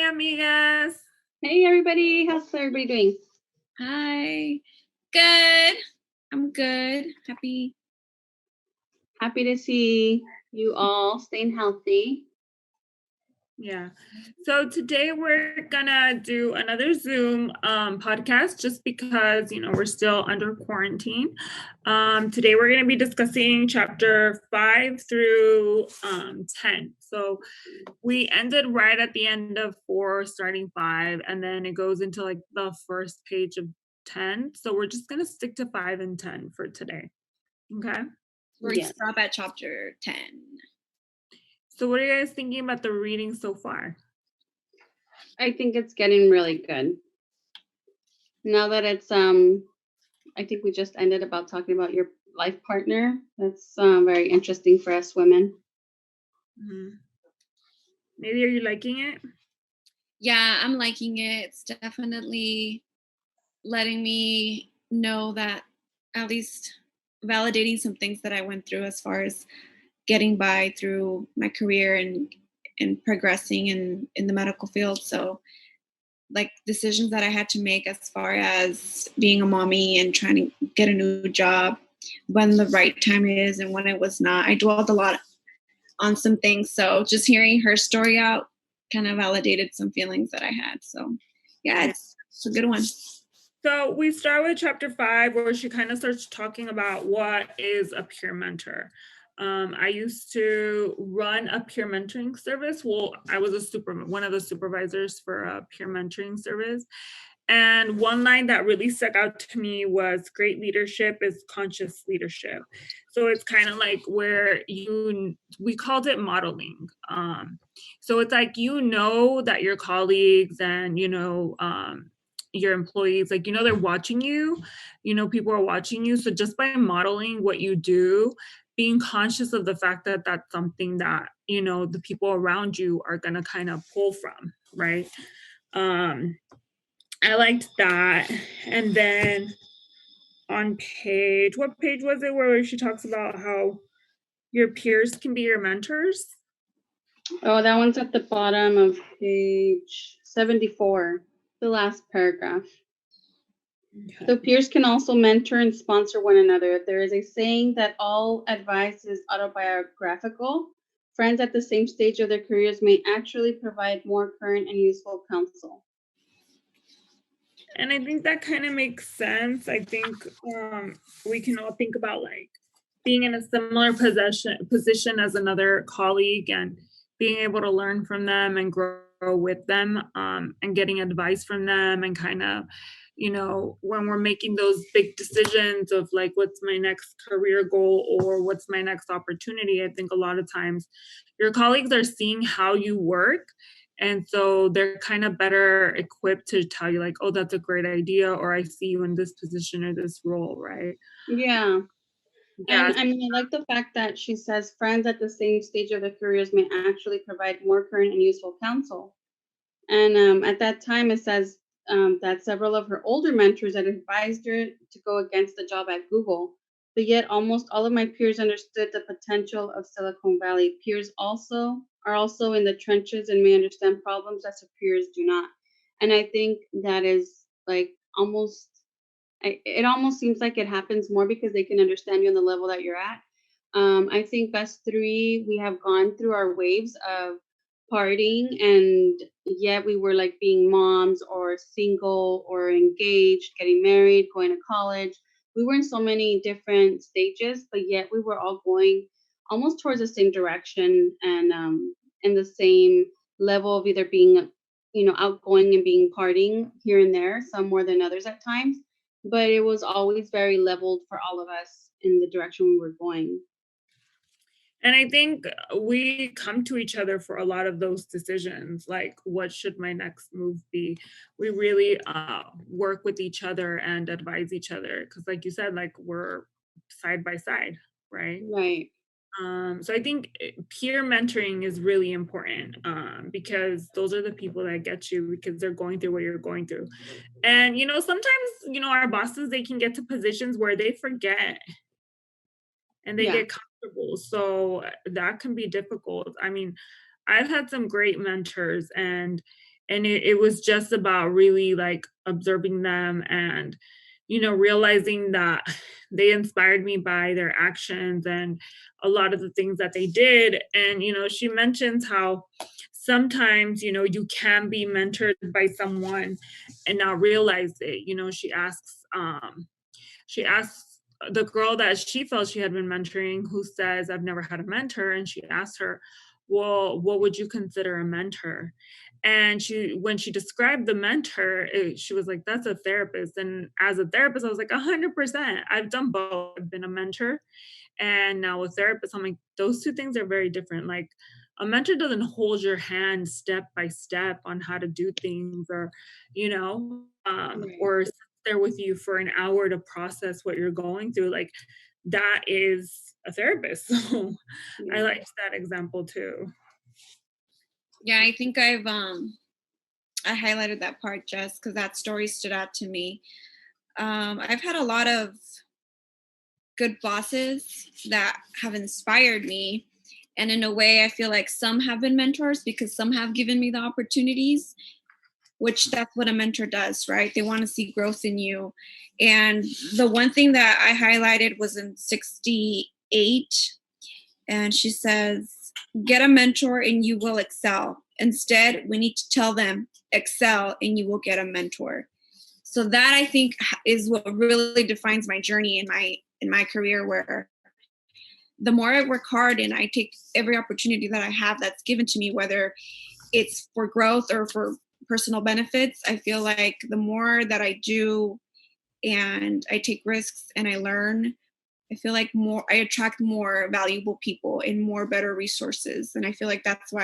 Amigas. Hey everybody, how's everybody doing? Hi. Good. I'm good. Happy to see you all staying healthy. Yeah. So today we're gonna do another Zoom podcast just because we're still under quarantine. Today we're gonna be discussing chapter 5 through 10. So we ended right at the end of 4, starting 5, and then it goes into like the first page of 10. So we're just gonna stick to 5 and 10 for today. Okay. We're going to stop at chapter 10. So what are you guys thinking about the reading so far? I think it's getting really good. Now that it's I think we just ended about talking about your life partner. That's very interesting for us women. Mm-hmm. Maybe are you liking it? Yeah, I'm liking it. It's definitely letting me know that, at least validating some things that I went through as far as getting by through my career and progressing in the medical field. So like decisions that I had to make as far as being a mommy and trying to get a new job, when the right time is and when it was not. I dwelled a lot on some things. So just hearing her story out kind of validated some feelings that I had. So yeah, it's a good one. So we start with chapter 5, where she kind of starts talking about what is a peer mentor. I used to run a peer mentoring service. Well, I was one of the supervisors for a peer mentoring service. And one line that really stuck out to me was great leadership is conscious leadership. So it's kind of like where we called it modeling. So it's like, that your colleagues and, your employees, like, they're watching you, people are watching you. So just by modeling what you do, being conscious of the fact that that's something that, the people around you are going to kind of pull from, right? I liked that. And then on what page was it where she talks about how your peers can be your mentors? Oh, that one's at the bottom of page 74, the last paragraph. Okay. So peers can also mentor and sponsor one another. There is a saying that all advice is autobiographical. Friends at the same stage of their careers may actually provide more current and useful counsel. And I think that kind of makes sense. I think we can all think about like being in a similar position as another colleague and being able to learn from them and grow with them, and getting advice from them, and kind of, when we're making those big decisions of like, what's my next career goal or what's my next opportunity, I think a lot of times your colleagues are seeing how you work. And so they're kind of better equipped to tell you like, oh, that's a great idea, or I see you in this position or this role, right? Yeah. Yeah. And I mean, I like the fact that she says friends at the same stage of their careers may actually provide more current and useful counsel. And at that time, it says that several of her older mentors had advised her to go against the job at Google. But yet almost all of my peers understood the potential of Silicon Valley. Peers are also in the trenches and may understand problems that superiors do not. And I think that is like it almost seems like it happens more because they can understand you on the level that you're at. I think us three, we have gone through our waves of partying, and yet we were like being moms or single or engaged, getting married, going to college. We were in so many different stages, but yet we were all going almost towards the same direction and in the same level of either being, outgoing and being partying here and there, some more than others at times. But it was always very leveled for all of us in the direction we were going. And I think we come to each other for a lot of those decisions, like what should my next move be? We really work with each other and advise each other because, like you said, like we're side by side, right? Right. So I think peer mentoring is really important, because those are the people that get you because they're going through what you're going through. And, sometimes, our bosses, they can get to positions where they forget and they get comfortable. So that can be difficult. I mean, I've had some great mentors, and And it was just about really like observing them and, realizing that they inspired me by their actions and a lot of the things that they did. And, she mentions how sometimes, you can be mentored by someone and not realize it. She asks the girl that she felt she had been mentoring, who says, I've never had a mentor. And she asked her, well, what would you consider a mentor? And when she described the mentor, she was like, that's a therapist. And as a therapist, I was like, 100%. I've done both. I've been a mentor and now a therapist. I'm like, those two things are very different. Like, a mentor doesn't hold your hand step by step on how to do things, or, Right. or sit there with you for an hour to process what you're going through. Like, that is a therapist. So I Yeah. liked that example too. Yeah, I think I highlighted that part just because that story stood out to me. I've had a lot of good bosses that have inspired me. And in a way, I feel like some have been mentors because some have given me the opportunities, which that's what a mentor does, right? They want to see growth in you. And the one thing that I highlighted was in 68, and she says, get a mentor and you will excel. Instead, we need to tell them, excel and you will get a mentor. So that, I think, is what really defines my journey in my career, where the more I work hard and I take every opportunity that I have that's given to me, whether it's for growth or for personal benefits, I feel like the more that I do and I take risks and I learn, I feel like I attract more valuable people and more better resources. And I feel like that's why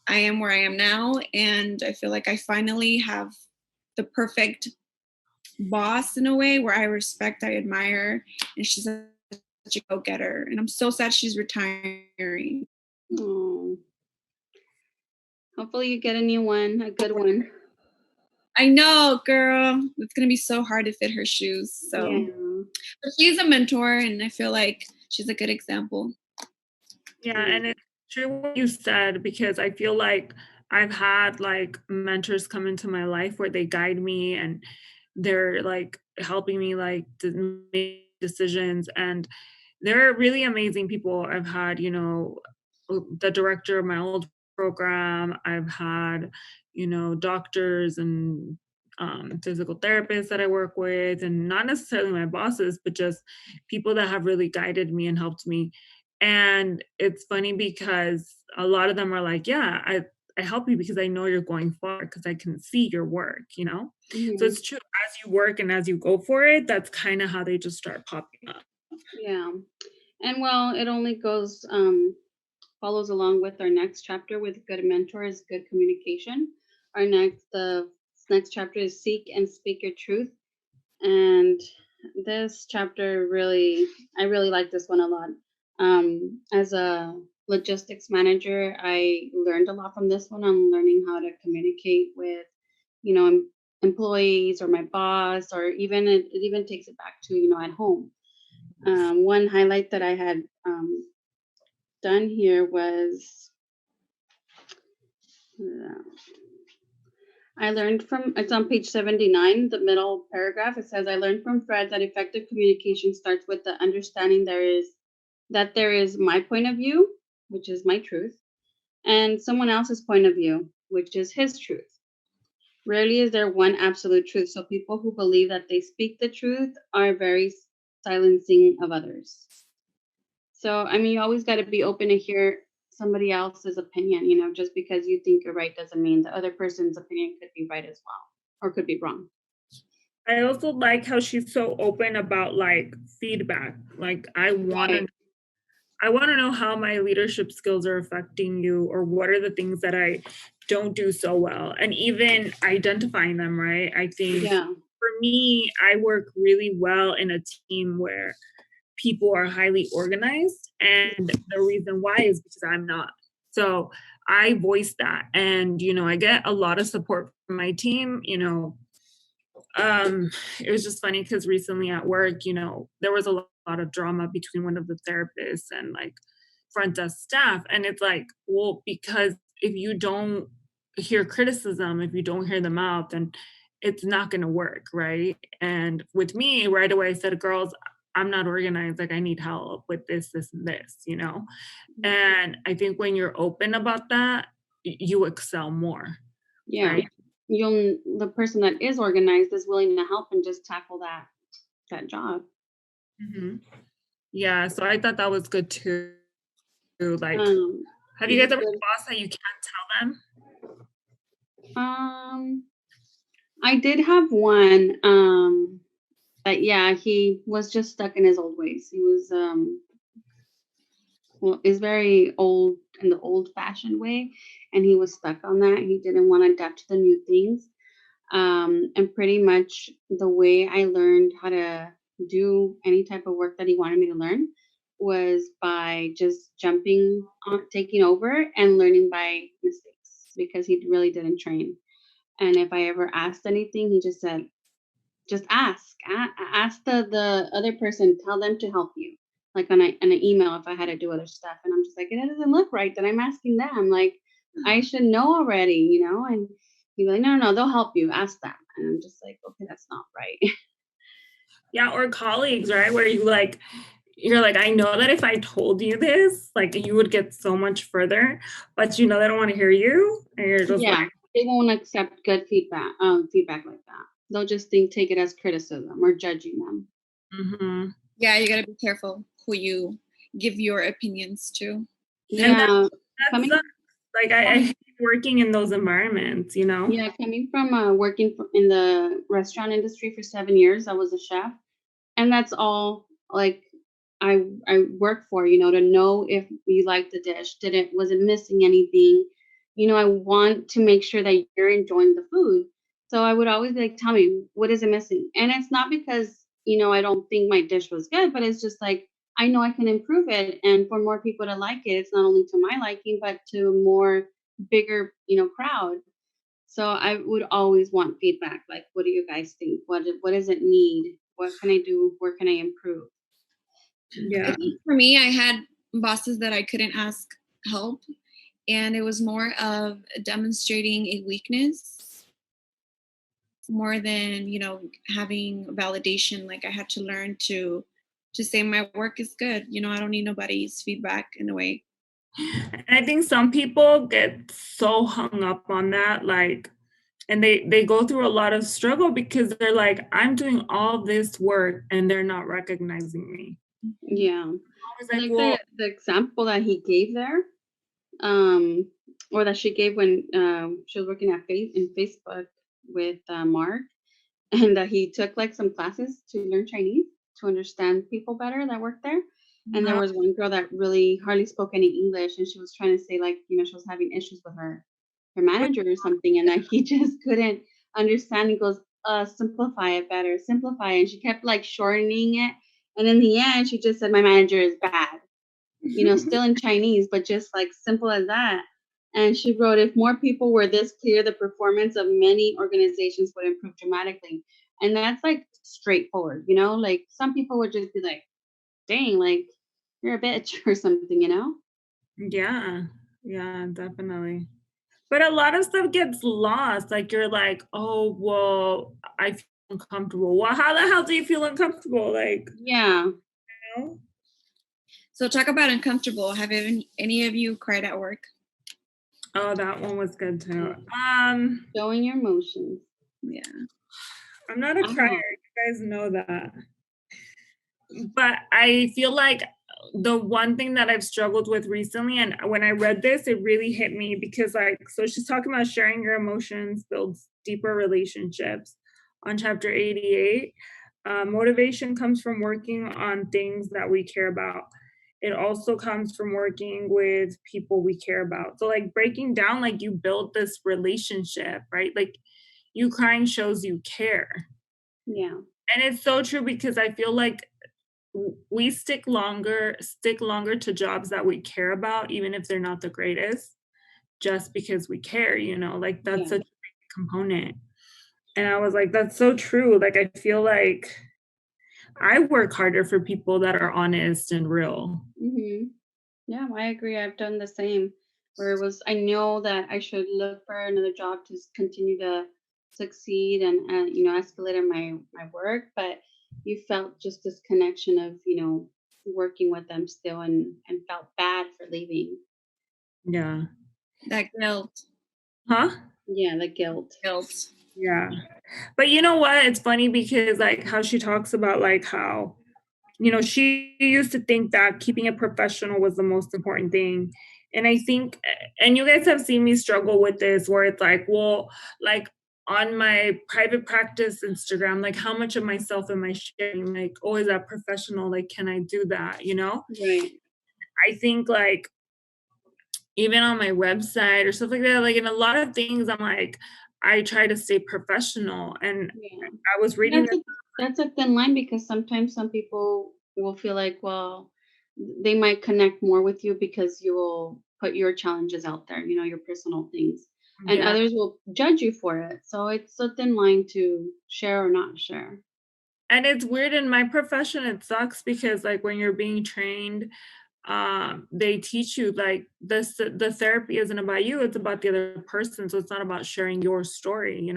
I am where I am now. And I feel like I finally have the perfect boss in a way where I respect, I admire, and she's such a go-getter. And I'm so sad she's retiring. Oh, hopefully you get a new one, a good one. I know, girl. It's gonna be so hard to fit her shoes. So Yeah. but she's a mentor and I feel like she's a good example. Yeah, and it's true what you said, because I feel like I've had like mentors come into my life where they guide me and they're like helping me like to make decisions, and they're really amazing people. I've had, the director of my old program. I've had, doctors and physical therapists that I work with, and not necessarily my bosses, but just people that have really guided me and helped me. And it's funny because a lot of them are like, yeah, I help you because I know you're going far because I can see your work. So Mhm. it's true, as you work and as you go for it, that's kind of how they just start popping up. Yeah. And well, it only goes follows along with our next chapter with good mentors, good communication. The next chapter is seek and speak your truth. And this chapter I really like this one a lot. As a logistics manager, I learned a lot from this one on learning how to communicate with, employees or my boss, or even it even takes it back to, at home. One highlight that I had done here was uh, I learned from, it's on page 79, the middle paragraph. It says, I learned from Fred that effective communication starts with the understanding that there is my point of view, which is my truth, and someone else's point of view, which is his truth. Rarely is there one absolute truth. So people who believe that they speak the truth are very silencing of others. So, I mean, you always got to be open to hear somebody else's opinion. Just because you think you're right doesn't mean the other person's opinion could be right as well, or could be wrong. I also like how she's so open about like feedback. Like, Right. I want to know how my leadership skills are affecting you, or what are the things that I don't do so well, and even identifying them, right? I think Yeah. for me, I work really well in a team where people are highly organized, and the reason why is because I'm not. So I voice that, and I get a lot of support from my team. It was just funny because recently at work, there was a lot of drama between one of the therapists and like front desk staff. And it's like, well, because if you don't hear criticism, if you don't hear them out, then it's not going to work, right? And with me, right away, I said, girls, I'm not organized. Like, I need help with this, and this, you know? And I think when you're open about that, you excel more, Yeah. right? The person that is organized is willing to help and just tackle that job. hmm Yeah. So I thought that was good too. Like, have you The guys ever had good a boss that you can't tell them? I did have one, but yeah, he was just stuck in his old ways. He was, well, is very old in the old-fashioned way, and he was stuck on that. He didn't want to adapt to the new things. And pretty much the way I learned how to do any type of work that he wanted me to learn was by just jumping on, taking over and learning by mistakes because he really didn't train. And if I ever asked anything, he just said, just ask. Ask the other person. Tell them to help you. Like on an email, if I had to do other stuff, and I'm just like, it doesn't look right. That I'm asking them. Like, I should know already, you know. And he'd be like, no, no, no, they'll help you. Ask them. And I'm just like, okay, that's not right. Yeah, or colleagues, right? Where you're like, I know that if I told you this, like you would get so much further, but you know they don't want to hear you, and you're just Yeah, like, they won't accept good feedback. Feedback like that. They'll just take it as criticism or judging them. mm-hmm. Yeah, you gotta be careful who you give your opinions to. And Yeah, that coming sucks. Like I hate working in those environments, you know? Yeah, coming from working in the restaurant industry for 7 years, I was a chef, and that's all like I work for. You know, to know if you like the dish, was it missing anything? You know, I want to make sure that you're enjoying the food. So I would always be like, tell me what is it missing, and it's not because I don't think my dish was good, but it's just like I know I can improve it, and for more people to like it, it's not only to my liking, but to a more bigger crowd. So I would always want feedback, like, what do you guys think? What does it need? What can I do? Where can I improve? I Yeah. think for me, I had bosses that I couldn't ask help, and it was more of demonstrating a weakness more than having validation. Like I had to learn to say my work is good. I don't need nobody's feedback in a way. And I think some people get so hung up on that, like, and they go through a lot of struggle because they're like, I'm doing all this work and they're not recognizing me. Yeah, I was like, like well, the example that he gave there, or that she gave when she was working at in Facebook with Mark, and that he took like some classes to learn Chinese to understand people better that work there. And there was one girl that really hardly spoke any English, and she was trying to say like, she was having issues with her manager or something, and that he just couldn't understand. He goes, simplify it better, simplify it. And she kept like shortening it. And in the end, she just said, my manager is bad, still in Chinese, but just like simple as that. And she wrote, if more people were this clear, the performance of many organizations would improve dramatically. And that's like straightforward, like some people would just be like, dang, like you're a bitch or something. yeah, yeah, definitely. But a lot of stuff gets lost. Like you're like, oh, well, I feel uncomfortable. Well, how the hell do you feel uncomfortable? Like, Yeah. you know? So talk about uncomfortable. Have any of you cried at work? Oh, that one was good too. Showing your emotions. Yeah. I'm not a crier. You guys know that. But I feel like the one thing that I've struggled with recently, and when I read this, it really hit me because, like, so she's talking about sharing your emotions builds deeper relationships on chapter 88. Motivation comes from working on things that we care about. It also comes from working with people we care about. So, like, breaking down, like, you build this relationship, right? Like, you crying shows you care. Yeah. And it's so true because I feel like we stick longer to jobs that we care about, even if they're not the greatest, just because we care, like that's Yeah. such a big component. And I was like, that's so true. Like, I feel like I work harder for people that are honest and real. Yeah, I agree. I've done the same. where it was, I know that I should look for another job to continue to succeed and, escalate in my work, but you felt just this connection of, working with them still, and felt bad for leaving. Yeah. That guilt. Huh? Yeah, the guilt. Guilt. Yeah. But you know what? It's funny because like how she talks about like how, she used to think that keeping it professional was the most important thing. And I think, and you guys have seen me struggle with this where it's like, well, like on my private practice Instagram, like how much of myself am I sharing? Like, oh, is that professional? Like, can I do that? Right. I think like even on my website or stuff like that, like in a lot of things, I'm like, I try to stay professional. And Yeah. I was reading That's a thin line, because sometimes some people will feel like, well, they might connect more with you because you will put your challenges out there, your personal things. And yeah. others will judge you for it. So it's a thin line to share or not share. And it's weird in my profession, it sucks because like when you're being trained, they teach you like the therapy isn't about you, it's about the other person. So it's not about sharing your story.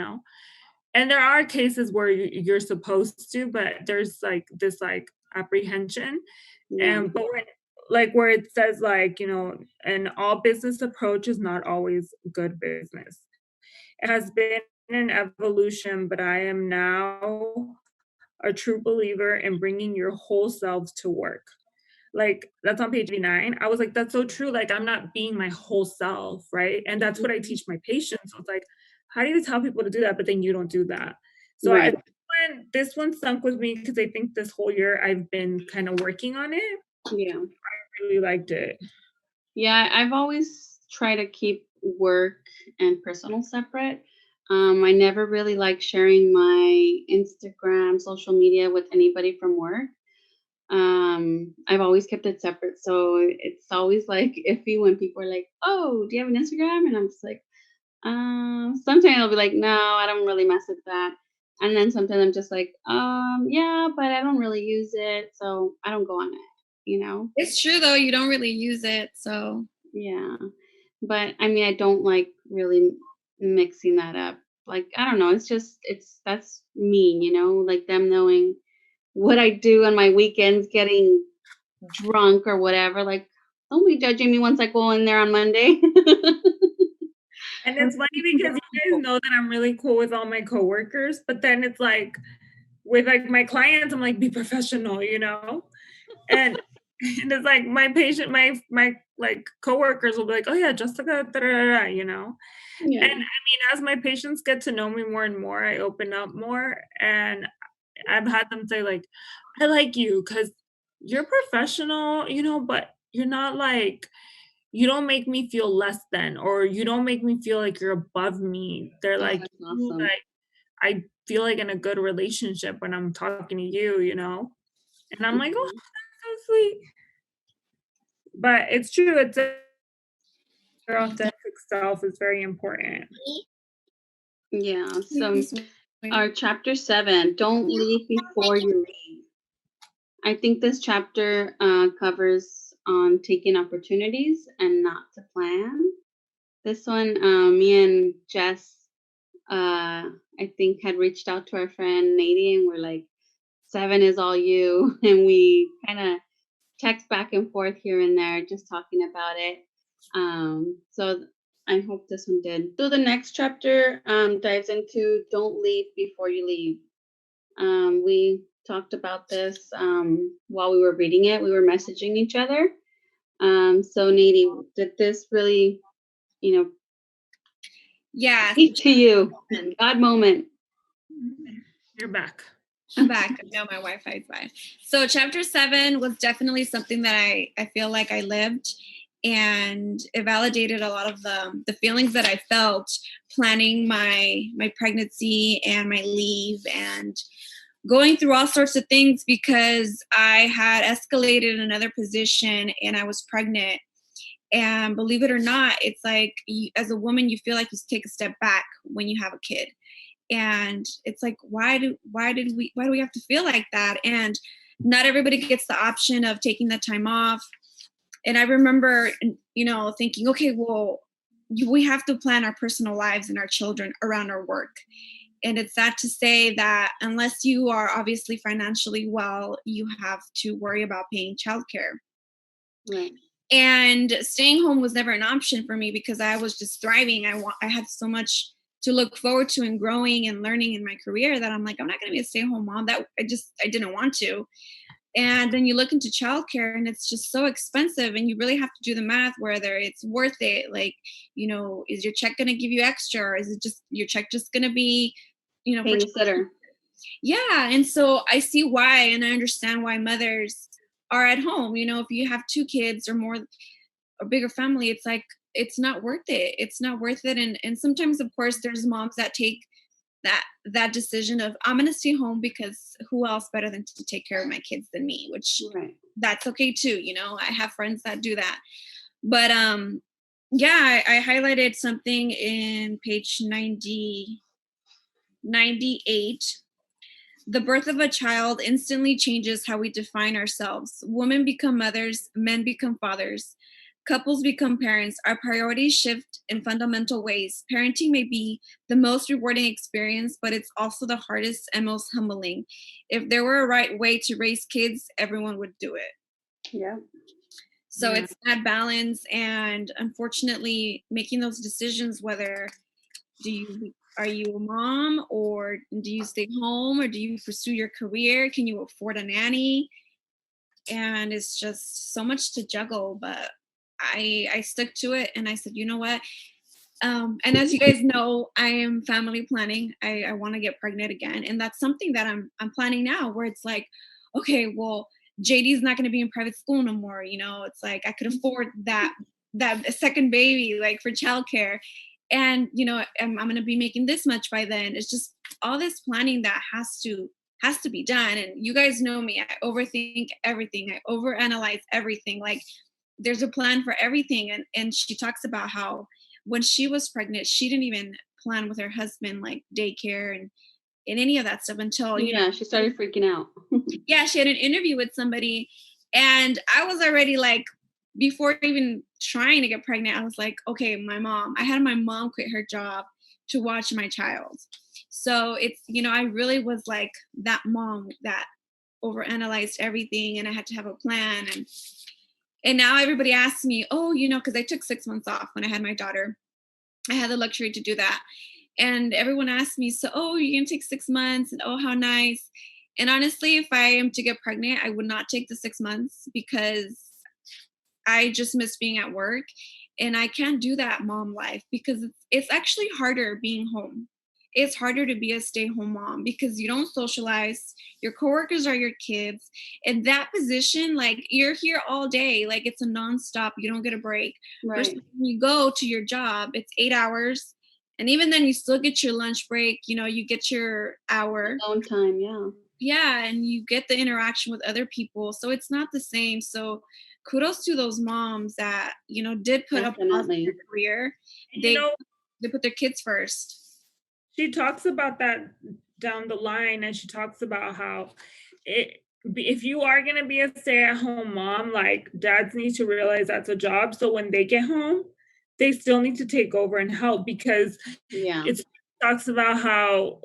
And there are cases where you're supposed to, but there's like this like apprehension. Yeah. And but when like where it says like, an all business approach is not always good business. It has been an evolution, but I am now a true believer in bringing your whole selves to work. Like that's on page 89. I was like, that's so true. Like I'm not being my whole self, right? And that's what I teach my patients. So it's like, how do you tell people to do that, but then you don't do that? So Right. this one sunk with me because I think this whole year I've been kind of working on it. Yeah. I really liked it. Yeah, I've always tried to keep work and personal separate. I never really like sharing my Instagram, social media with anybody from work. I've always kept it separate. So it's always like iffy when people are like, "Oh, do you have an Instagram?" And I'm just like, sometimes I'll be like, "No, I don't really mess with that." And then sometimes I'm just like, yeah, but I don't really use it, so I don't go on it. It's true though, you don't really use it. So Yeah. But I mean, I don't like really mixing that up. Like, I don't know, that's me, like them knowing what I do on my weekends, getting drunk or whatever. Like, don't be judging me once I go in there on Monday. And it's funny because you guys know that I'm really cool with all my coworkers, but then it's like with like my clients, I'm like, be professional. And and it's like my patient, my like coworkers will be like, oh yeah, Jessica, da, da, da, Yeah. And I mean, as my patients get to know me more and more, I open up more. And I've had them say, like, I like you because you're professional, but you're not like, you don't make me feel less than, or you don't make me feel like you're above me. They're Oh, like, that's "You, awesome. like, I feel like in a good relationship when I'm talking to you. And I'm like, oh, Mhm. that's so sweet. But it's true. Their authentic self is very important. Yeah. So our chapter 7, don't leave before you leave. I think this chapter covers on taking opportunities and not to plan. This one, me and Jess, I think, had reached out to our friend Nadie, and we're like, 7 is all you. And we kind of text back and forth here and there, just talking about it. So I hope this one did. So the next chapter dives into don't leave before you leave. We talked about this while we were reading it. We were messaging each other. So Nadie, did this really, yeah, speak to you? God moment. You're back. I'm back. No, my Wi-Fi is fine. So chapter 7 was definitely something that I feel like I lived, and it validated a lot of the feelings that I felt planning my pregnancy and my leave and going through all sorts of things, because I had escalated in another position and I was pregnant. And believe it or not, it's like as a woman, you feel like you take a step back when you have a kid. And it's like, why do we have to feel like that? And not everybody gets the option of taking the time off. And I remember, thinking, okay, well, we have to plan our personal lives and our children around our work. And it's sad to say that unless you are obviously financially well, you have to worry about paying childcare. Right. And staying home was never an option for me because I was just thriving. I had so much to look forward to and growing and learning in my career that I'm like, I'm not going to be a stay-at-home mom. That I didn't want to. And then you look into childcare and it's just so expensive, and you really have to do the math whether it's worth it. Like, is your check going to give you extra, or is it just your check just going to be, for Paying a sitter. yeah. And so I see why, and I understand why mothers are at home. If you have two kids or more, a bigger family, it's like it's not worth it. It's not worth it. And sometimes, of course, there's moms that take that decision of, I'm gonna stay home because who else better than to take care of my kids than me, which Right. that's okay too. I have friends that do that. But yeah, I highlighted something in page 98. The birth of a child instantly changes how we define ourselves. Women become mothers, men become fathers, couples become parents. Our priorities shift in fundamental ways. Parenting may be the most rewarding experience, but it's also the hardest and most humbling. If there were a right way to raise kids, everyone would do it. Yeah. So Yeah. it's that balance, and unfortunately, making those decisions whether are you a mom, or do you stay home, or do you pursue your career? Can you afford a nanny? And it's just so much to juggle, but I stuck to it, and I said, you know what? And as you guys know, I am family planning. I want to get pregnant again, and that's something that I'm planning now. Where it's like, okay, well, JD's not going to be in private school no more. It's like I could afford that second baby, like for childcare, and I'm going to be making this much by then. It's just all this planning that has to be done. And you guys know me. I overthink everything. I overanalyze everything. Like, there's a plan for everything. And she talks about how when she was pregnant, she didn't even plan with her husband like daycare and any of that stuff until She started freaking out. yeah, she had an interview with somebody, and I was already like, before even trying to get pregnant, I was like, okay, I had my mom quit her job to watch my child. So it's, I really was like that mom that overanalyzed everything, and I had to have a plan. And now everybody asks me, oh, because I took 6 months off when I had my daughter. I had the luxury to do that. And everyone asked me, so, oh, you're going to take 6 months, and oh, how nice. And honestly, if I am to get pregnant, I would not take the 6 months because I just miss being at work. And I can't do that mom life because it's actually harder being home. It's harder to be a stay-home mom because you don't socialize. Your coworkers are your kids. In that position, like, you're here all day. Like, it's a nonstop. You don't get a break. Right. Versus when you go to your job, it's 8 hours. And even then, you still get your lunch break. You get your hour. Alone time, yeah. Yeah, and you get the interaction with other people. So it's not the same. So kudos to those moms that, did put up a positive career. They put their kids first. She talks about that down the line, and she talks about how if you are going to be a stay-at-home mom, like, dads need to realize that's a job. So when they get home, they still need to take over and help, because it talks about how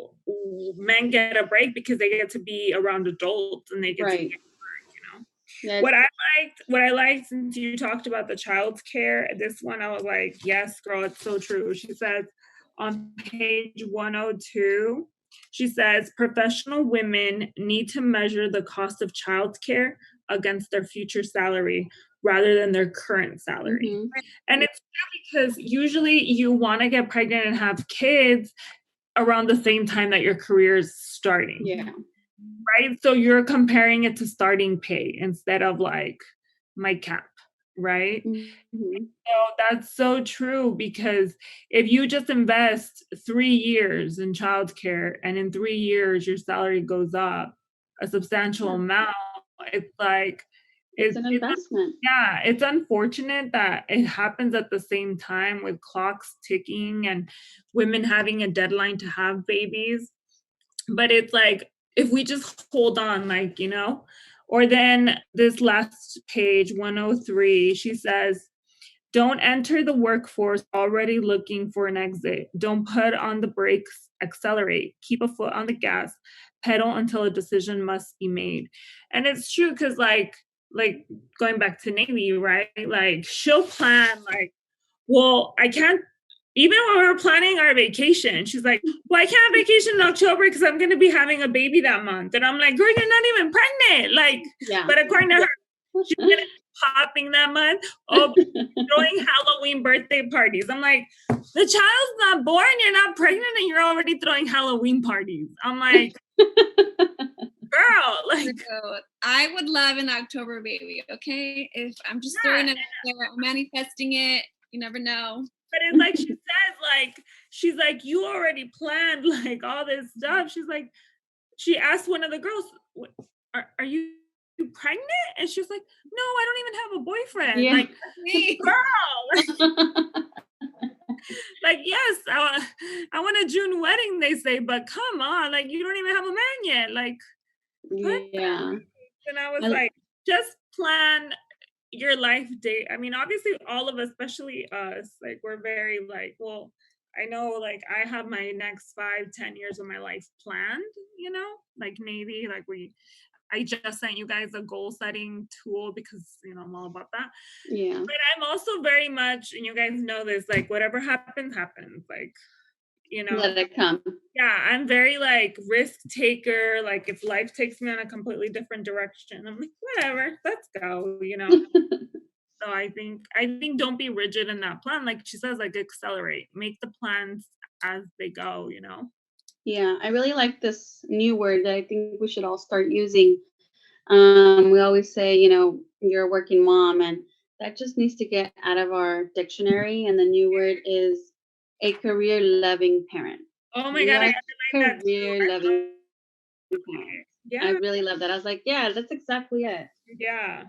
men get a break because they get to be around adults and they get to get work, Yes. What I liked, since you talked about the child's care, this one I was like, yes, girl, it's so true. She says on page 102, she says, professional women need to measure the cost of childcare against their future salary rather than their current salary. Mm-hmm. And it's true, because usually you want to get pregnant and have kids around the same time that your career is starting. Yeah. Right? So you're comparing it to starting pay instead of like my cap, right? Mm-hmm. So that's so true, because if you just invest 3 years in childcare and in 3 years your salary goes up a substantial amount, it's like it's an investment. It's unfortunate that it happens at the same time, with clocks ticking and women having a deadline to have babies. But it's like, if we just hold on, like, Or then this last page, 103, she says, don't enter the workforce already looking for an exit. Don't put on the brakes, accelerate, keep a foot on the gas, pedal until a decision must be made. And it's true because like going back to Navy, right? Like she'll plan like, well, I can't, even when we were planning our vacation, she's like, well, I can't have vacation in October because I'm going to be having a baby that month. And I'm like, girl, you're not even pregnant. Like, but according to her, she's going to be popping that month. Oh, throwing Halloween birthday parties. I'm like, the child's not born, you're not pregnant, and you're already throwing Halloween parties. I'm like, girl, like, I would love an October baby, okay? If I'm just throwing it out there, I'm manifesting it. You never know. But it's like she says, like, she's like, you already planned like all this stuff. She's like, she asked one of the girls, are you pregnant? And she was like, no, I don't even have a boyfriend. Yeah. Like, girl, like, yes, I want a June wedding, they say, but come on, like, you don't even have a man yet. Like, yeah. And I was like, just plan your life date. I mean, obviously all of us, especially us, like we're very like, well, I know like I have my next 5-10 years of my life planned, you know, like Navy, like I just sent you guys a goal setting tool because, you know, I'm all about that. Yeah. But I'm also very much, and you guys know this, like whatever happens, happens. Like, you know, Let it come. Yeah, I'm very like risk taker. Like if life takes me on a completely different direction, I'm like, whatever, let's go, you know. So I think don't be rigid in that plan. Like she says, like accelerate, make the plans as they go, you know. Yeah, I really like this new word that I think we should all start using. We always say, you know, you're a working mom, and that just needs to get out of our dictionary. And the new word is a career-loving parent. Oh my God, I underlined that too. Career-loving parent. Yeah. I really love that. I was like, yeah, that's exactly it. Yeah.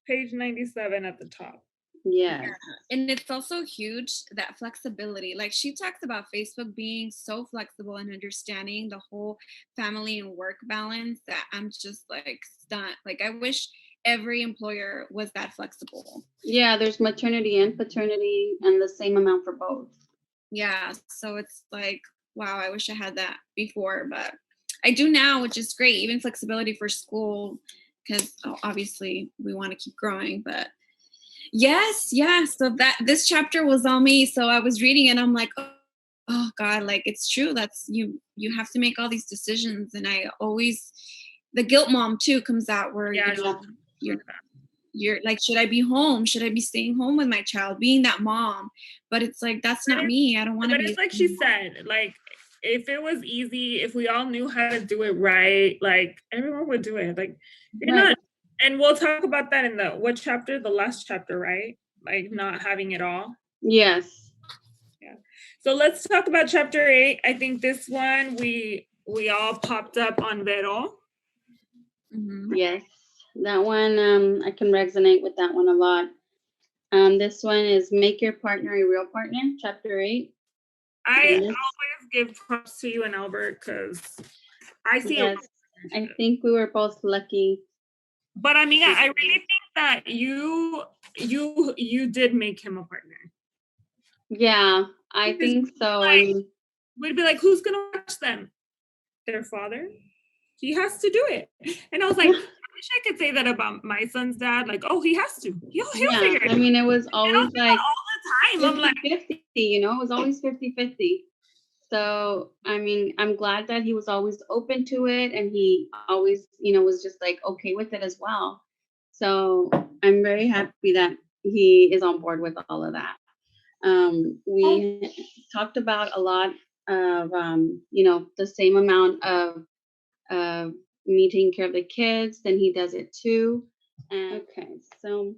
Page 97 at the top. Yes. Yeah. And it's also huge, that flexibility. Like she talks about Facebook being so flexible and understanding the whole family and work balance that I'm just like stunned. Like I wish every employer was that flexible. Yeah, there's maternity and paternity and the same amount for both. Yeah. So it's like, wow, I wish I had that before, but I do now, which is great. Even flexibility for school, because obviously we want to keep growing, but yes. So that this chapter was on me. So I was reading it and I'm like, oh God, like it's true. That's you have to make all these decisions. And I always, the guilt mom too comes out where you know, you're like, should I be home? Should I be staying home with my child? Being that mom. But it's like, that's not me. I don't want to be. But it's like she said, like, if it was easy, if we all knew how to do it right, like everyone would do it. Like you're not, and we'll talk about that in the what chapter? The last chapter, right? Like not having it all. Yes. Yeah. So let's talk about chapter 8. I think this one we all popped up on Vero. Mm-hmm. Yes. That one, I can resonate with that one a lot. This one is Make Your Partner a Real Partner, chapter 8. I always give props to you and Albert because I see it. I think we were both lucky. But I mean, I really think that you did make him a partner. Yeah, I think so. Like, I mean, we'd be like, who's gonna watch them? Their father? He has to do it. And I was like, I wish I could say that about my son's dad. Like, oh, he has to. He'll figure it out. I mean, it was always like all the time. 50, I'm like 50, you know, it was always 50-50. So, I mean, I'm glad that he was always open to it, and he always, you know, was just like okay with it as well. So I'm very happy that he is on board with all of that. We talked about a lot of, you know, the same amount of me taking care of the kids, then he does it too. And okay, so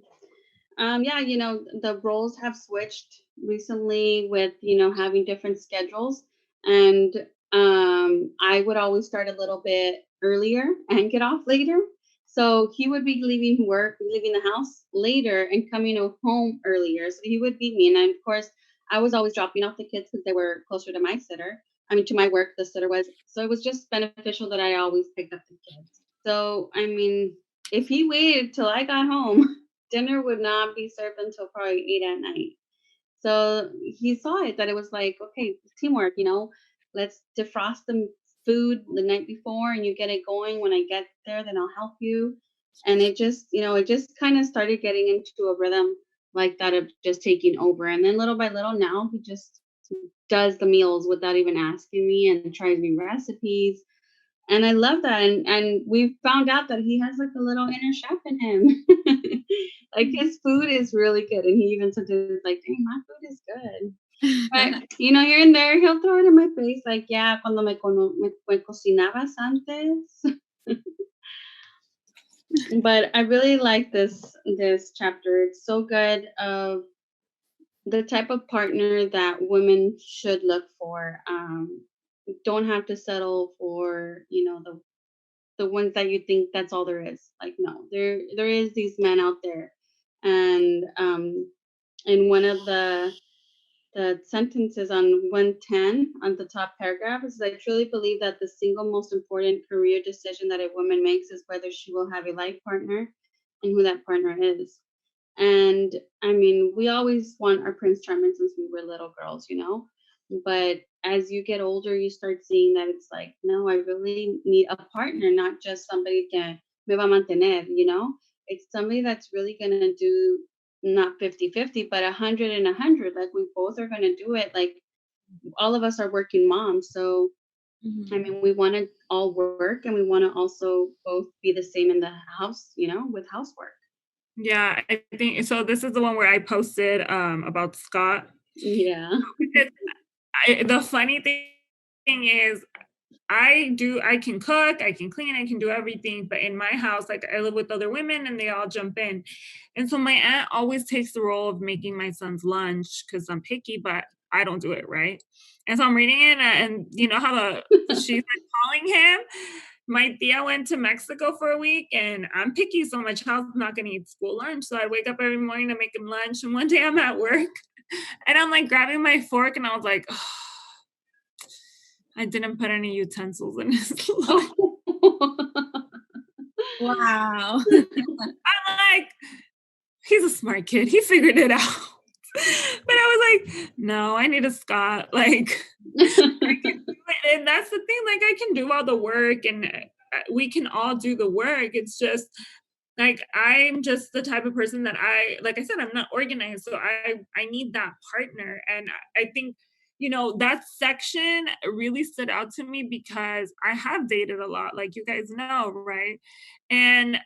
yeah, you know, the roles have switched recently with, you know, having different schedules. And I would always start a little bit earlier and get off later. So he would be leaving the house later and coming home earlier. So he would beat me. And of course, I was always dropping off the kids because they were closer to my sitter. I mean, to my work, the sitter was. So it was just beneficial that I always picked up the kids. So, I mean, if he waited till I got home, dinner would not be served until probably 8 at night. So he saw it that it was like, okay, teamwork, let's defrost the food the night before and you get it going. When I get there, then I'll help you. And it just kind of started getting into a rhythm like that of just taking over. And then little by little, now he just does the meals without even asking me and tries new recipes. And I love that. And we found out that he has like a little inner chef in him. Like his food is really good. And he even said it's like, dang, my food is good. But here and there he'll throw it in my face, like, yeah, cuando me cocinabas antes. But I really like this chapter. It's so good of the type of partner that women should look for. Don't have to settle for, the ones that you think that's all there is. Like, no, there is these men out there. And in one of the sentences on 110 on the top paragraph is, I truly believe that the single most important career decision that a woman makes is whether she will have a life partner and who that partner is. And I mean, we always want our Prince Charming since we were little girls, but as you get older, you start seeing that it's like, no, I really need a partner, not just somebody que me va a mantener, It's somebody that's really going to do not 50-50, but 100 and 100. Like we both are going to do it. Like all of us are working moms. So, I mean, we want to all work and we want to also both be the same in the house, with housework. Yeah, I think so. This is the one where I posted about Scott. Yeah. The funny thing is, I can cook, I can clean, I can do everything. But in my house, like I live with other women and they all jump in. And so my aunt always takes the role of making my son's lunch because I'm picky, but I don't do it, right? And so I'm reading it and you know how she's like calling him. My tia went to Mexico for a week and I'm picky, so my child's not going to eat school lunch. So I wake up every morning to make him lunch. And one day I'm at work and I'm like grabbing my fork and I was like, oh, I didn't put any utensils in his lunch. Wow. I'm like, he's a smart kid. He figured it out. But I was like, no, I need a Scott. Like, I can do it. And that's the thing. Like, I can do all the work and we can all do the work. It's just like, I'm just the type of person that like I said, I'm not organized. So I need that partner. And I think, that section really stood out to me because I have dated a lot, like you guys know, right? And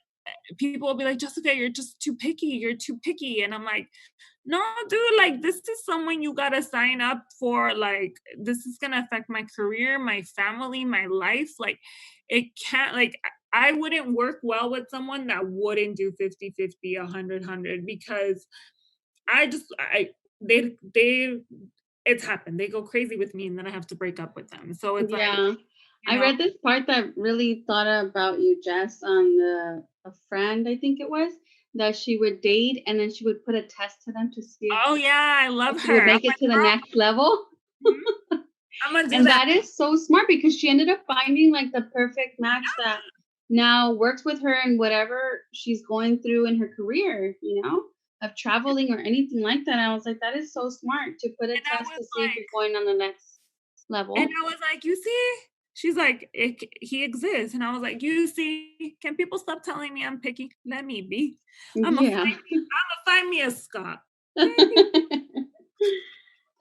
people will be like, Jessica, you're just too picky. You're too picky. And I'm like, no, dude, like this is someone you gotta sign up for. Like, this is gonna affect my career, my family, my life. Like, it can't, like, I wouldn't work well with someone that wouldn't do 50-50, 100-100, because they, it's happened. They go crazy with me and then I have to break up with them. So it's like, Yeah. I read this part that really thought about you, Jess, on a friend, I think it was, that she would date and then she would put a test to them to see oh yeah, I love if she her. would make it to the next level. I'm gonna do And that. that is so smart because she ended up finding like the perfect match that now works with her in whatever she's going through in her career, of traveling or anything like that. I was like, that is so smart to put a test to see if you're going on the next level. And I was like, you see? She's like, he exists. And I was like, you see? Can people stop telling me I'm picky? Let me be. I'm gonna find me a Scott.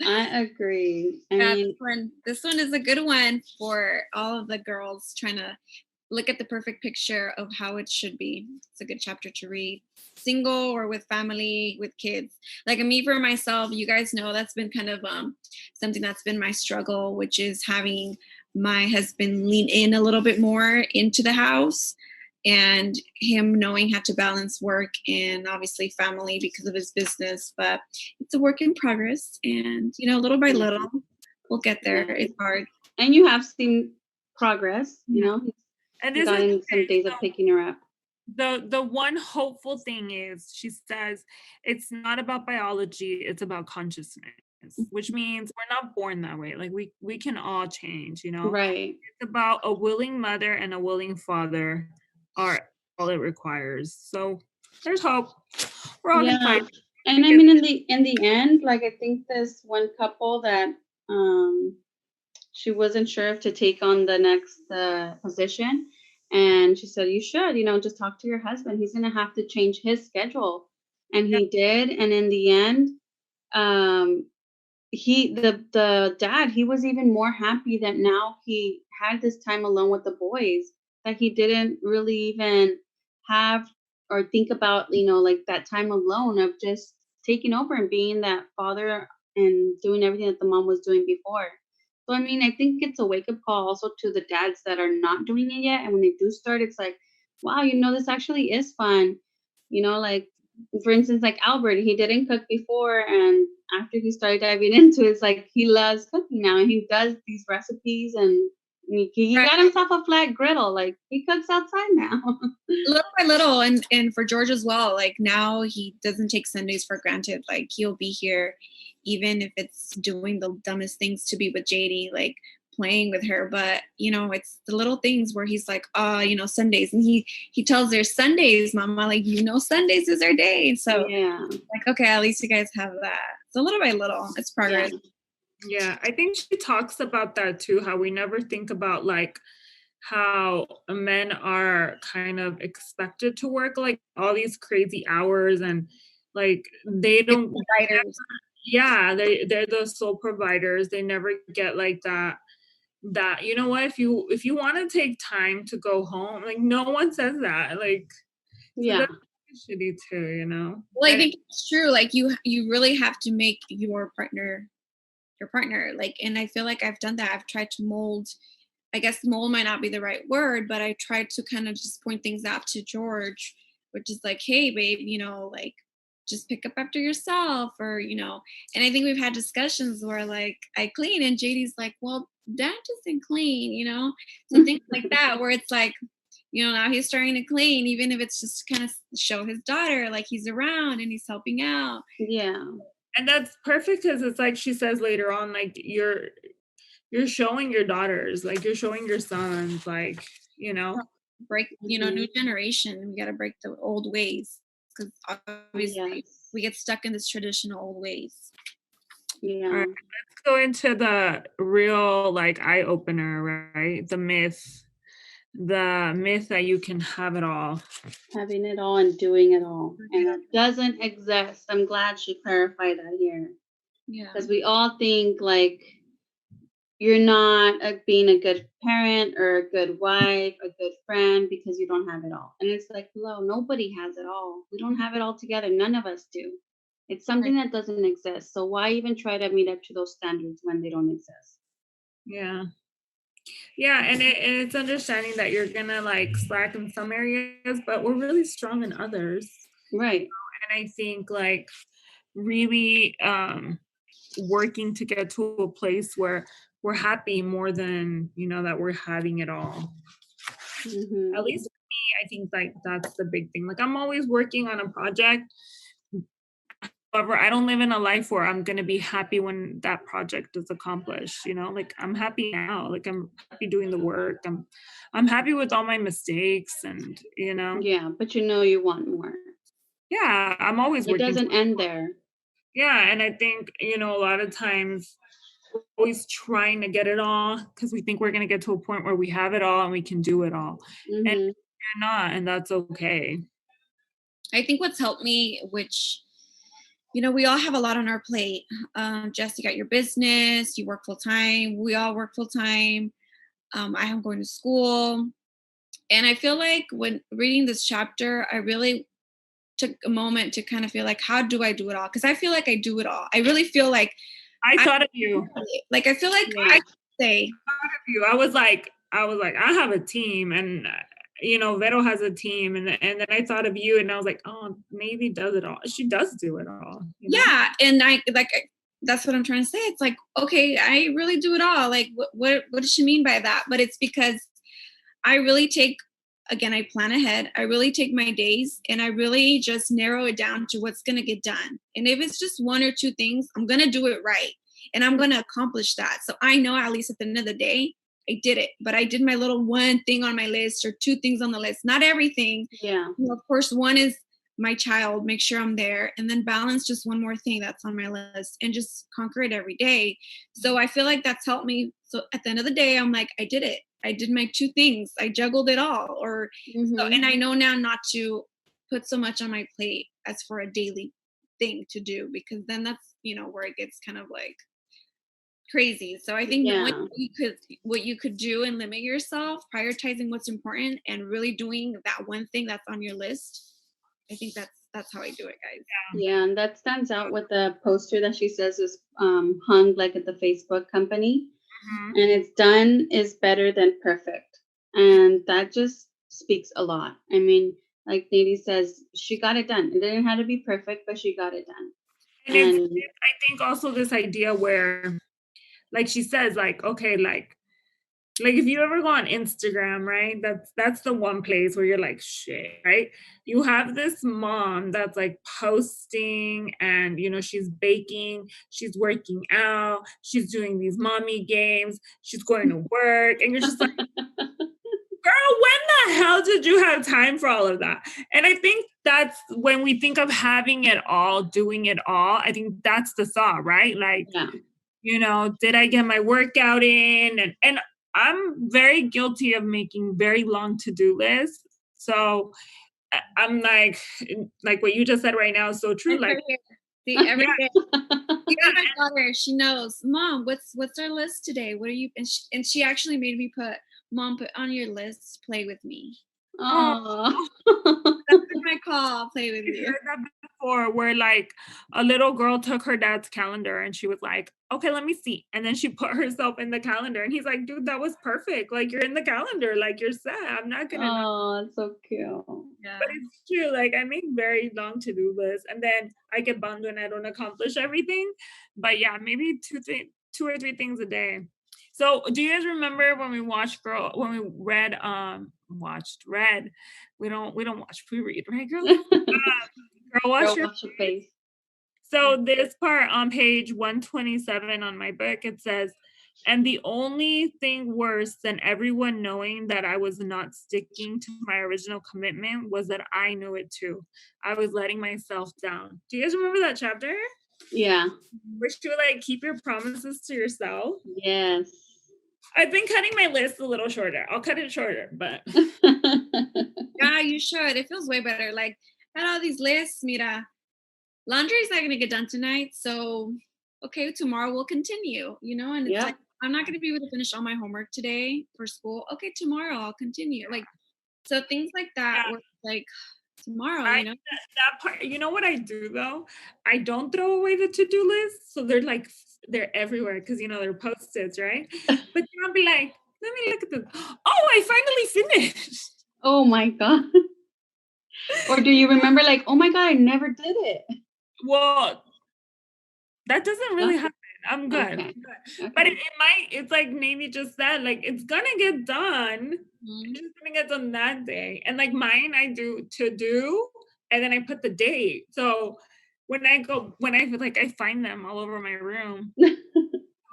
I agree. This one is a good one for all of the girls trying to look at the perfect picture of how it should be. It's a good chapter to read, single or with family, with kids. Like me, for myself, you guys know that's been kind of something that's been my struggle, which is having my husband lean in a little bit more into the house and him knowing how to balance work and obviously family because of his business. But it's a work in progress, and little by little we'll get there. It's hard. And you have seen progress, And this gotten some days of picking her up. The one hopeful thing is, she says, it's not about biology, it's about consciousness, which means we're not born that way. Like we can all change, Right. It's about a willing mother and a willing father are all it requires. So there's hope. We're all gonna Yeah. fight. And I mean, in the end, like, I think this one couple that she wasn't sure if to take on the next position, and she said, you should, just talk to your husband. He's gonna have to change his schedule, and Yeah. he did. And in the end, um, the dad, he was even more happy that now he had this time alone with the boys, that he didn't really even have or think about, like that time alone of just taking over and being that father and doing everything that the mom was doing before. So I mean, I think it's a wake up call also to the dads that are not doing it yet, and when they do start, it's like, wow, this actually is fun. Like, for instance, like Albert, he didn't cook before, and after he started diving into it, it's like he loves cooking now, and he does these recipes, and he Right. got himself a flat griddle. Like, he cooks outside now. Little by little, and for George as well, like now he doesn't take Sundays for granted. Like he'll be here even if it's doing the dumbest things to be with JD, like playing with her. But it's the little things where he's like, Sundays, and he tells her, Sundays, mama, like Sundays is our day. So Yeah. like, okay, at least you guys have that. So little by little, it's progress. Yeah, I think she talks about that too, how we never think about like how men are kind of expected to work like all these crazy hours, and like they don't, Providers. yeah, they're the sole providers. They never get like that you know what, if you want to take time to go home, like no one says that, like, so Yeah. that's shitty too. Well, I think it's true. Like you really have to make your partner, like, and I feel like I've done that. I've tried to mold, I guess mold might not be the right word, but I tried to kind of just point things out to George, which is like, hey babe, like just pick up after yourself, or and I think we've had discussions where like I clean and JD's like, well, dad doesn't clean, so things like that, where it's like, now he's starting to clean, even if it's just kind of show his daughter like he's around and he's helping out. Yeah. And that's perfect, because it's like she says later on, like you're showing your daughters, like you're showing your sons, like, Break, new generation. We got to break the old ways, because obviously Yes. we get stuck in this traditional old ways. all Yeah. right, let's go into the real like eye opener, right? The myth that you can have it all. Having it all and doing it all. And it doesn't exist. I'm glad she clarified that here. Yeah. Because we all think like you're not being a good parent or a good wife, a good friend, because you don't have it all. And it's like, hello, nobody has it all. We don't have it all together. None of us do. It's something that doesn't exist. So why even try to meet up to those standards when they don't exist? Yeah. Yeah, and it's understanding that you're gonna like slack in some areas, but we're really strong in others. Right. And I think like really working to get to a place where we're happy more than that we're having it all. Mm-hmm. At least for me, I think like that's the big thing. Like I'm always working on a project. However, I don't live in a life where I'm gonna be happy when that project is accomplished. Like I'm happy now. Like I'm happy doing the work. I'm happy with all my mistakes, and Yeah, but you want more. yeah, I'm always It working. doesn't end there. Yeah, and I think a lot of times we're always trying to get it all because we think we're gonna get to a point where we have it all and we can do it all, and Mm-hmm. you're not, and that's okay. I think what's helped me, which we all have a lot on our plate. Jess, you got your business, you work full time, we all work full time. I am going to school. And I feel like when reading this chapter, I really took a moment to kind of feel like, how do I do it all? Because I feel like I do it all. I really feel like I thought of you. Like I feel like Yeah. I say You. I was like, I have a team, and Vero has a team, and then I thought of you, and I was like, oh, maybe does it all. She does do it all. Yeah, and that's what I'm trying to say. It's like, okay, I really do it all. Like, what does she mean by that? But it's because I really take, again, I plan ahead. I really take my days and I really just narrow it down to what's going to get done. And if it's just one or two things, I'm going to do it right. And I'm going to accomplish that. So I know at least at the end of the day, I did it, but I did my little one thing on my list or two things on the list, not everything. Yeah. Of course, one is my child, make sure I'm there, and then balance just one more thing that's on my list and just conquer it every day. So I feel like that's helped me. So at the end of the day, I'm like, I did it. I did my two things. I juggled it all. Or so, and I know now not to put so much on my plate as for a daily thing to do, because then that's, where it gets kind of like crazy. So I think that what you could do and limit yourself, prioritizing what's important and really doing that one thing that's on your list. I think that's how I do it, guys. Yeah, and that stands out with the poster that she says is hung like at the Facebook company. And it's done is better than perfect. And that just speaks a lot. I mean, like Nadie says, she got it done. It didn't have to be perfect, but she got it done. And I think also this idea where, like she says, like, okay, like if you ever go on Instagram, right? That's the one place where you're like, shit, right? You have this mom that's like posting and, she's baking, she's working out, she's doing these mommy games, she's going to work, and you're just like, girl, when the hell did you have time for all of that? And I think that's when we think of having it all, doing it all, I think that's the thought, right? Like, did I get my workout in? And I'm very guilty of making very long to-do lists. So I'm like what you just said right now is so true. Like, see, every day. Even my daughter, she knows, Mom, what's our list today? What are you? And she actually made me put, Mom, put on your list, play with me. Oh, that's my call, play with you. I heard that before, where like a little girl took her dad's calendar and she was like, okay, let me see. And then she put herself in the calendar and he's like, dude, that was perfect. Like, you're in the calendar, like you're set. I'm not gonna oh, that's so cute. Yeah. But it's true. Like, I make very long to-do lists and then I get bummed when I don't accomplish everything. But yeah, maybe two or three things a day. So do you guys remember when we read, we don't watch, we read, right, girl? Girl, wash your face. So this part on page 127 on my book, it says, and the only thing worse than everyone knowing that I was not sticking to my original commitment was that I knew it too. I was letting myself down. Do you guys remember that chapter? Yeah. Where she would like keep your promises to yourself? Yes. I've been cutting my list a little shorter. I'll cut it shorter, but. Yeah, you should. It feels way better. Like, I had all these lists, mira. Laundry's not going to get done tonight. So, okay, tomorrow we'll continue, and it's like, I'm not going to be able to finish all my homework today for school. Okay, tomorrow I'll continue. Like, so things like that were like tomorrow, that part, what I do though? I don't throw away the to-do list. So they're everywhere because, they're Post-its, right? But I'll be like, let me look at this. Oh, I finally finished. Oh my God. Or do you remember like, oh my God, I never did it? Well, that doesn't really happen. I'm good. Okay. But it's like maybe just that, like, it's gonna get done. It's just gonna get done that day. And like mine, I do to do, and then I put the date. So when I feel like I find them all over my room, I'm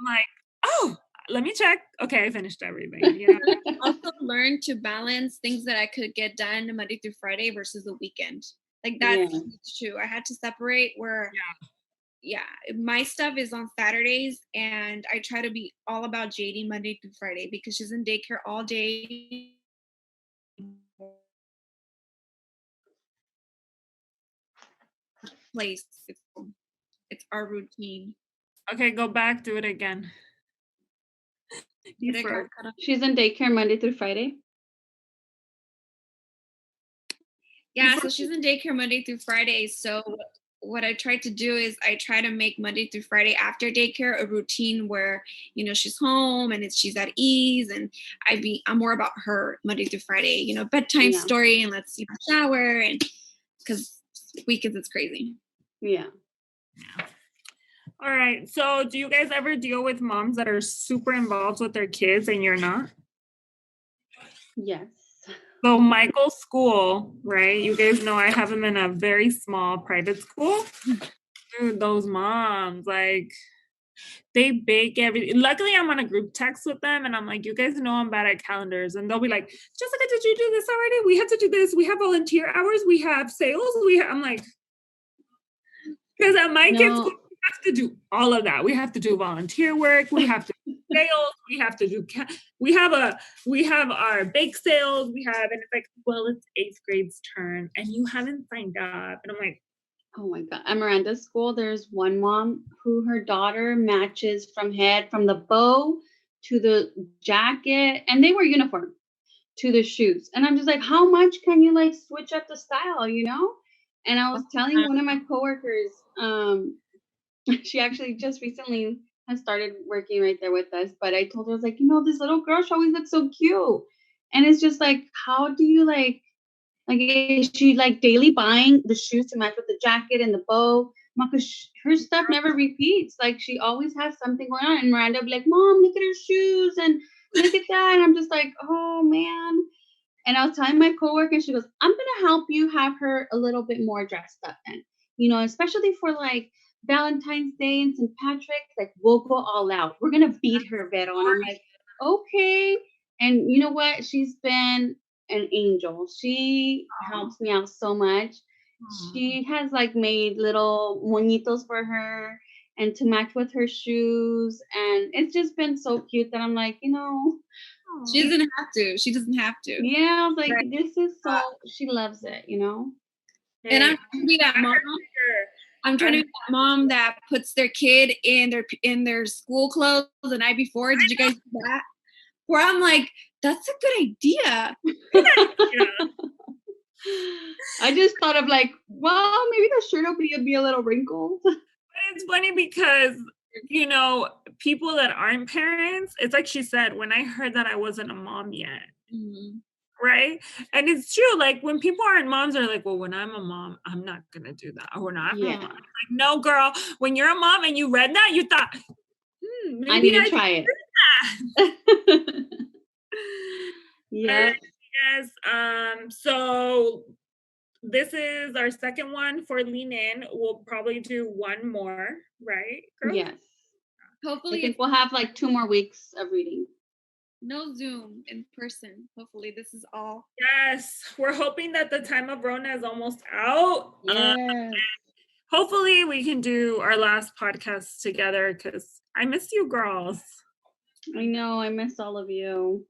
like, oh, let me check. Okay, I finished everything. I also learned to balance things that I could get done Monday through Friday versus the weekend. Like that's true. I had to separate where my stuff is on Saturdays and I try to be all about JD Monday through Friday because she's in daycare all day. Place. It's our routine. Okay, go back, do it again. She's in daycare Monday through Friday. Yeah, so she's in daycare Monday through Friday. So what I try to do is I try to make Monday through Friday after daycare a routine where, she's home and she's at ease and I'm more about her Monday through Friday, bedtime story and let's shower and because weekends it's crazy. Yeah. All right. So do you guys ever deal with moms that are super involved with their kids and you're not? Yes. So Michael's school, right? You guys know I have him in a very small private school. Dude, those moms, like, They bake everything. Luckily, I'm on a group text with them, and I'm like, you guys know I'm bad at calendars, and they'll be like, Jessica, did you do this already? We have to do this. We have volunteer hours. We have sales. I'm like, because at my kids' school, No, we have to do all of that. We have to do volunteer work. We have to do sales. We have to do. We have our bake sales. We have, and it's like, well, it's eighth grade's turn, and you haven't signed up, and I'm like, oh my God. At Miranda's school, there's one mom who her daughter matches from the bow to the jacket, and they wear uniform to the shoes. And I'm just like, how much can you like switch up the style, you know? And I was telling one of my coworkers, she actually just recently has started working right there with us. But I told her, I was like, you know, this little girl, she always looks so cute. And it's just like, how do you like, is she like daily buying the shoes to match with the jacket and the bow? Because her stuff never repeats. Like she always has something going on. And Miranda will be like, Mom, look at her shoes and look at that. And I'm just like, oh man. And I was telling my coworker, and she goes, I'm gonna help you have her a little bit more dressed up then. You know, especially for like Valentine's Day and St. Patrick's, like we'll go all out. We're gonna beat her, Vero. And I'm like, okay. And you know what? She's been an angel. She helps me out so much. She has like made little moñitos for her and to match with her shoes. And it's just been so cute that I'm like, you know, She doesn't have to. She doesn't have to. yeah, I was like, this is so, she loves it, you know? And I'm trying to be that mom. I'm trying to be that mom that puts their kid in their school clothes the night before. Did you guys do that? Where I'm like, that's a good idea. yeah. I just thought of like, well, maybe the shirt will be a little wrinkled. But it's funny because, you know, people that aren't parents, it's like she said, when I heard that I wasn't a mom yet, Mm-hmm. right? And it's true. Like when people aren't moms, they're like, well, when I'm a mom, I'm not going to do that. Or when I'm a mom. Like, no, girl, when you're a mom and you read that, you thought, maybe I need to try it. Yeah. Yes. So this is our second one for Lean In. We'll probably do one more, right, girl? Yes. I Hopefully, think we'll have like 2 more weeks of reading. no Zoom, in person. Hopefully, this is all. Yes. We're hoping that the time of Rona is almost out. Yes. Hopefully we can do our last podcast together because I miss you girls. I know. I miss all of you.